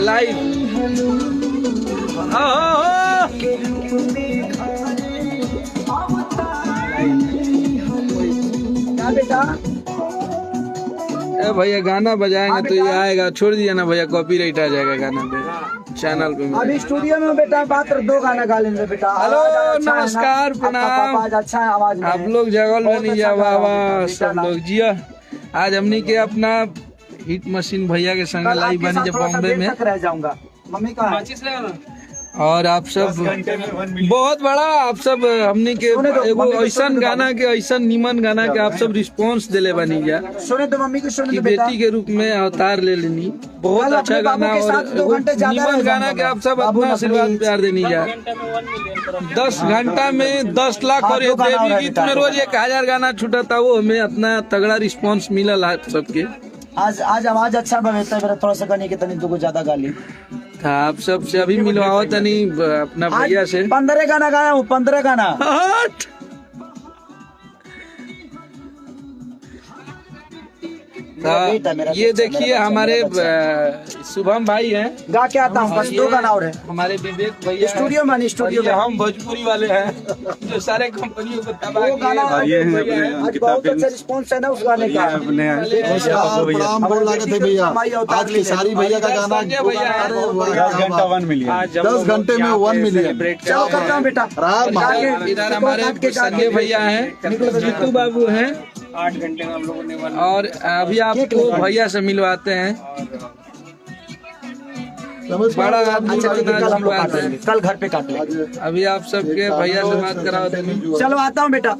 Live. क्या बेटा? भैया गाना बजाएंगे तो ये आएगा, छोड़ दिया ना भैया, कॉपीराइट आ जाएगा गाना पे, चैनल पे। अभी स्टूडियो में बेटा मात्र 2 गाना गा लेंगे बेटा। हेलो नमस्कार प्रणाम। अच्छा है आवाज। आप लोग जगल में नहीं जा बाबा सब लोग जिया। आज हमनी के अपना हिट मशीन भैया के संग लाइव बनी जब बॉम्बे में रह जाऊंगा। मम्मी का और आप सब बहुत बड़ा, आप सब हमनी के एगो ऐसा गाना के, ऐसा नीमन गाना के आप सब रिस्पांस दिले बनी जा। सुने तो मम्मी को, सुने कि बेटी के रूप में अवतार ले लेनी। बहुत अच्छा गाना और नीमन गाना के आप सब अपना आशीर्वाद प्यार देनी जा। 10 घंटा में 10 लाख और देवी गीत में रोज 1000 गाना छूटा था, वो हमें अपना तगड़ा रिस्पांस मिला आप सबके। आज आवाज अच्छा बनेता है, थोड़ा सा गाने के तनी तो ज्यादा गाली था आप सब से अभी मिलवाओ तनी अपना भैया से। 15 गाना गाया हूँ, 15 गाना। ये देखिए हमारे शुभम भाई हैं, गा के आता हूँ, बस 2 गाना और है। हमारे विवेक भैया स्टूडियो में, स्टूडियो में हम भोजपुरी वाले हैं जो सारे कंपनियों को तबाह किए। आज बहुत अच्छा रिस्पॉन्स है ना उस गाने का। आज की सारी भैया का गाना 10 घंटे में 1 मिलियन। चलो करता हूँ बेटा। इधर हमारे संजय भैया हैं, जीतू बाबू हैं। 8 घंटे में हम लोगों ने और अभी आपको भैया से मिलवाते हैं। बड़ा आदमी कल घर पे काट लेंगे। अभी आप सबके भैया से बात कराओ। चलो आता हूँ बेटा।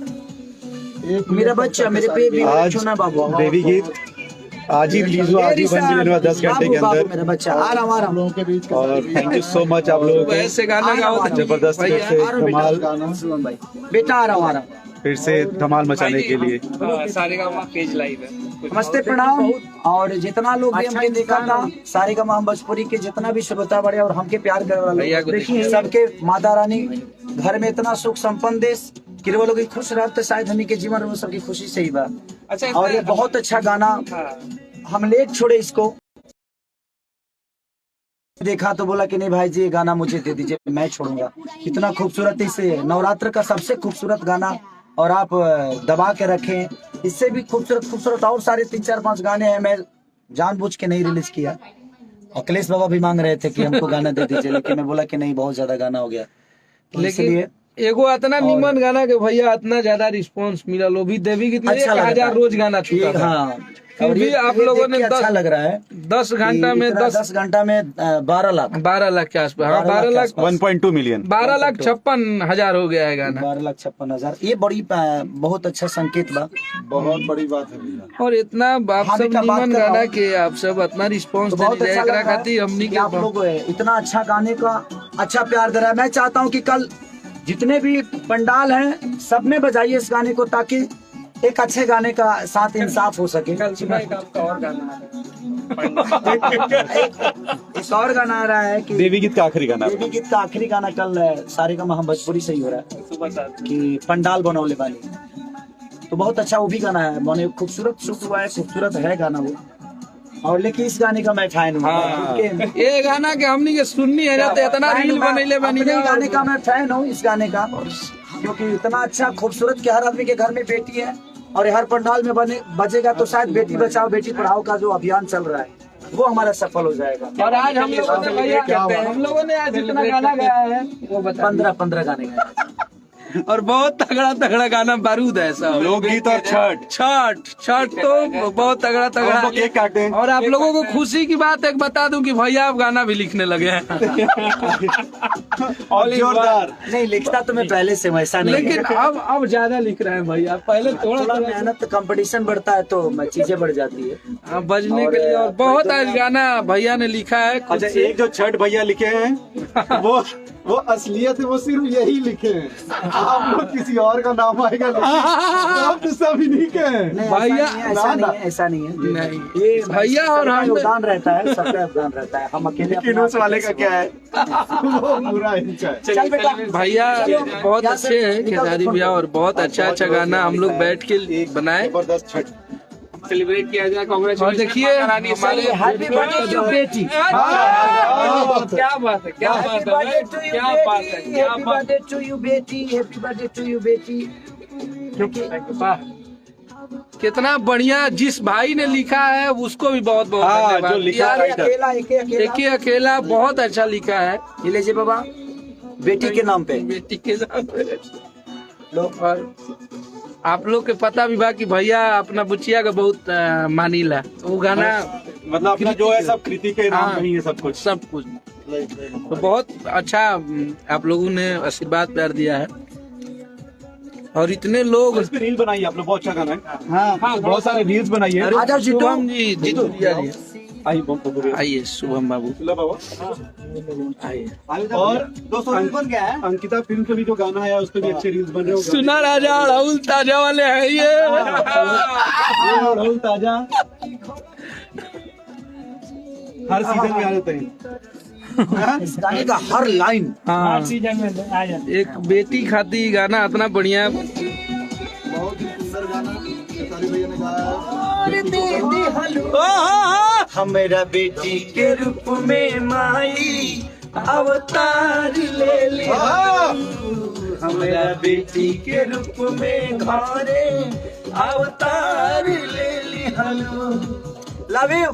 मेरा बच्चा, मेरे पे आज बाबू देवी गीत आज ही रिलीज हुआ, आज ही 1 मिलियन हुआ 10 घंटे के अंदर। मेरा बच्चा आ रहा हम लोगों के बीच। और थैंक यू सो मच आप लोगों को, ऐसे गाना गाओ जबरदस्त धमाल बेटा। आ रहा हूँ फिर से धमाल मचाने के लिए। सारेगामा पेज लाइव है। नमस्ते प्रणाम। और जितना लोग भी हमके देखा था, सारेगामा भोजपुरी के जितना भी श्रोता बड़े और हमके प्यार करे वाले सबके, माता रानी घर में इतना सुख संपन्न देश कि वो लोग खुश रहते, शायद हमी के जीवन में सबकी खुशी से ही बा। अच्छा, और ये बहुत अच्छा गाना, हम लेट छोड़े इसको, देखा तो बोला कि नहीं भाई जी ये गाना मुझे दे दीजिए, मैं छोड़ूंगा। इतना खूबसूरत, इसे नवरात्र का सबसे खूबसूरत गाना और आप दबा के रखें। इससे भी खूबसूरत और सारे 3-4-5 गाने हैं, मैं जानबूझ के नहीं रिलीज किया। अखिलेश बाबा भी मांग रहे थे कि हमको गाना दे दीजिए, लेकिन मैं बोला कि नहीं बहुत ज्यादा गाना हो गया। लेकिन एगो इतना नीमन गाना के भैया इतना ज्यादा रिस्पांस मिला, लो भी देवी गीत में 1000 रोज गाना छूटा था। हाँ, फिर भी आप लोगों ने अच्छा लग रहा है। 10 घंटा में 10 घंटा में 12 लाख के आसपास। हाँ, 12 लाख 1.2 मिलियन, 12,56,000 हो गया है गाना। 12,56,000। ये बड़ी बहुत अच्छा संकेत बा, बहुत बड़ी बात है। और इतना आप सब नीमन गाना के आप सब इतना रिस्पांस खातिर हमनी आप लोग इतना अच्छा गाने का अच्छा प्यार दे रहा है। मैं चाहता हूँ कि कल जितने भी पंडाल हैं सब में बजाइए इस गाने को, ताकि एक अच्छे गाने का साथ इंसाफ हो सके। एक और गाना आ रहा है कि देवी गीत का आखिरी गाना, देवी गीत का आखिरी गाना कल सारेगामा हम भोजपुरी से ही हो रहा है कि पंडाल बनौले वाली, तो बहुत अच्छा वो भी गाना है। मैंने खूबसूरत शूट हुआ है, खूबसूरत है गाना वो। और लेकिन इस गाने का मैं फैन हूँ। ये गाना के हमनी के सुननी है जाते इतना रील बनैले बनी गाने का मैं फैन हूँ इस गाने का, क्योंकि इतना अच्छा खूबसूरत कि हर आदमी के घर में बेटी है और हर पंडाल में बजेगा तो शायद बेटी बचाओ बेटी पढ़ाओ का जो अभियान चल रहा है वो हमारा सफल हो जाएगा। और आज हम लोगों ने आज जितना गाना गाया है वो 15 गाने गाए और बहुत तगड़ा गाना बारूद है सब। लोकगीत और छठ तो बहुत तगड़ा केक काटे। और आप लोगों को खुशी की बात एक बता दूं कि भैया आप गाना भी लिखने लगे हैं। और जोरदार नहीं लिखता तो मैं पहले से वैसा नहीं, लेकिन अब ज्यादा लिख रहे हैं भैया। पहले थोड़ा मेहनत, कंपटीशन बढ़ता है तो चीजें बढ़ जाती है बजने के लिए। और बहुत आज गाना भैया ने लिखा है। अच्छा, एक जो छठ भैया लिखे हैं वो असलियत है, वो सिर्फ यही लिखे हैं। आप लोग किसी और का नाम आएगा आप तो सभी लिखे हैं भैया। ऐसा नहीं है ये भैया और हम योगदान रहता है, सबका योगदान रहता है। हम अकेले उस वाले का क्या है वो पूरा चल बेटा। भैया बहुत अच्छे हैं खेसारी भैया, और बहुत अच्छा गाना हम लोग बैठ के बनाए। जबरदस्त छठ सेलिब्रेट किया जाए। और कांग्रेचुलेशन देखिए हमारे हैप्पी बर्थडे टू बेटी, क्या बात है, क्या बात हैप्पी है, बर्थडे टू यू क्या बात है, बेटी, क्या हैप्पी बात बर्थडे टू यू बेटी, हैप्पी बर्थडे टू यू बेटी। क्योंकि है। कितना बढ़िया, जिस भाई ने लिखा है उसको भी बहुत बहुत हाँ, धन्यवाद। जो लिखा यार, है। अकेला एक एक ही अकेला बहुत अच्छा लिखा है ये लीजिए बाबा, बेटी के नाम पे बेटी के नाम पे। लो। और आप लोग के पता भी बा कि भैया अपना बुचिया का बहुत मानीला, वो गाना मतलब अपना जो है सब कृति के नाम हाँ। नहीं है सब कुछ। सब कुछ। तो बहुत अच्छा आप लोगों ने आशीर्वाद प्यार दिया है, और इतने लोग। इस पे रील बनाई है आप लोग, बहुत अच्छा गाना है। हाँ, बहुत सारे रील्स बनाई है। आ जाओ जीतू। शुभम जी, जीतू जी आइए, आई बम पकड़े। आइए शुभम बाबू ला बाबा। आइए। और दोस्तों अंकिता फिल्म से भी जो गाना है उस पे भी अच्छे रील्स बन रहे हो। सुना राजा राहुल ताजा वाले हैं ये। राहुल ताजा हर सीजन में आ जाते हैं। इस गाने का हर लाइन हाँ, सीजन में आ जाते। एक बेटी खाती गाना इतना बढ़िया। बहुत ही सुंदर गाना सारी भैया ने गाया हमारा बेटी के रूप में माई अवतार ले ले, हमारा बेटी के रूप में घरे अवतार ले ले। Love you.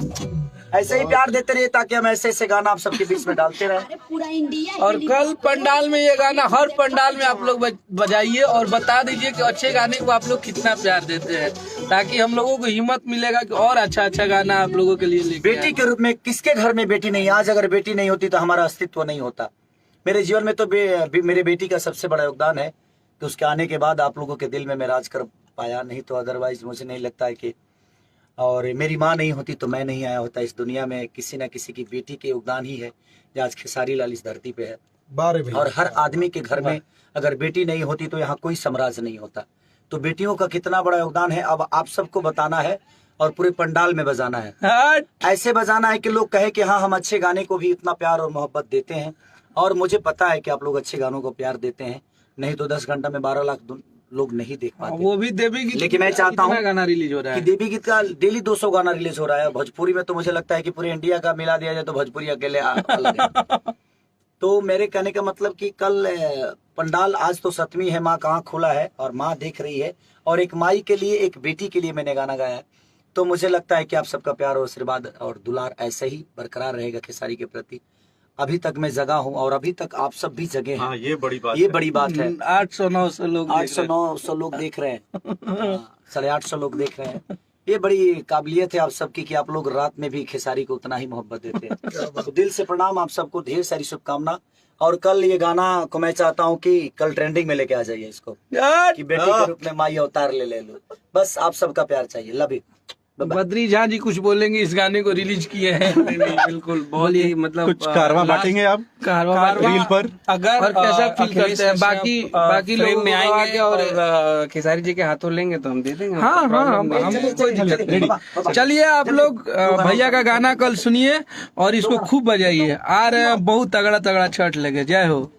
ऐसे ही प्यार देते रहिए ताकि हम ऐसे ऐसे गाना आप सबके बीच में डालते रहे। पूरा इंडिया और कल पंडाल में ये गाना, हर पंडाल में आप लोग बजाइए और बता दीजिए कि अच्छे गाने को आप लोग कितना प्यार देते हैं, ताकि हम लोगों को हिम्मत मिलेगा कि और अच्छा अच्छा गाना आप लोगों के लिए लेके बेटी के रूप में किसके घर में बेटी नहीं? आज अगर बेटी नहीं होती तो हमारा अस्तित्व नहीं होता। मेरे जीवन में तो मेरे बेटी का सबसे बड़ा योगदान है कि उसके आने के बाद आप लोगों के दिल में मैं राज कर पाया, नहीं तो अदरवाइज मुझे नहीं लगता है कि, और मेरी माँ नहीं होती तो मैं नहीं आया होता इस दुनिया में। किसी न किसी की बेटी के योगदान ही है जो आज खेसारी लाल इस धरती पे है। और हर आदमी के घर में अगर बेटी नहीं होती तो यहाँ कोई साम्राज्य नहीं होता। तो बेटियों का कितना बड़ा योगदान है अब आप सबको बताना है और पूरे पंडाल में बजाना है। हट। ऐसे बजाना है कि लोग कहे कि हाँ हम अच्छे गाने को भी इतना प्यार और मोहब्बत देते हैं, और मुझे पता है कि आप लोग अच्छे गानों को प्यार देते हैं, नहीं तो 10 घंटा में 12 लाख लोग नहीं देख पाते। वो भी देवी गीत, लेकिन मैं चाहता हूँ गाना रिलीज हो रहा कि है देवी गीत का डेली 200 गाना रिलीज हो रहा है। भोजपुरी में तो मुझे लगता है कि पूरे इंडिया का मिला दिया जाए तो भोजपुरी अकेले अलग है। तो मेरे कहने का मतलब कि कल पंडाल, आज तो 7वीं है, माँ कहाँ खुला है और माँ देख रही है, और एक माई के लिए, एक बेटी के लिए मैंने गाना गाया है। तो मुझे लगता है कि आप सबका प्यार और आशीर्वाद और दुलार ऐसे ही बरकरार रहेगा खेसारी के प्रति। अभी तक मैं जगा हूँ और अभी तक आप सब भी जगे हैं। हाँ, ये बड़ी बात ये है। बड़ी बात है। 800-900 लोग 800-900 लोग देख रहे हैं, 850 लोग देख रहे हैं। ये बड़ी काबिलियत है आप सबकी कि आप लोग रात में भी खेसारी को उतना ही मोहब्बत देते हैं। तो दिल से प्रणाम आप सबको, ढेर सारी शुभकामना। और कल ये गाना को मैं चाहता हूँ कि कल ट्रेंडिंग में लेके आ जाइए इसको, कि बेटी के रूप में माई अवतार ले लो। बस आप सबका प्यार चाहिए। Love you. बद्री झा जी कुछ बोलेंगे, इस गाने को रिलीज किए हैं। नहीं, बिल्कुल बहुत ही मतलब कुछ कारवा बांटेंगे आप कारवा रील पर? अगर और कैसा फील करते हैं बाकी लोग में आएंगे और और खेसारी जी के हाथों लेंगे तो हम दे देंगे। हाँ हाँ, हमको कोई दिक्कत नहीं। चलिए आप लोग भैया का गाना कल सुनिए और इसको खूब बजाइए। आ रहे हैं बहुत तगड़ा तगड़ा छठ लगे। जय हो।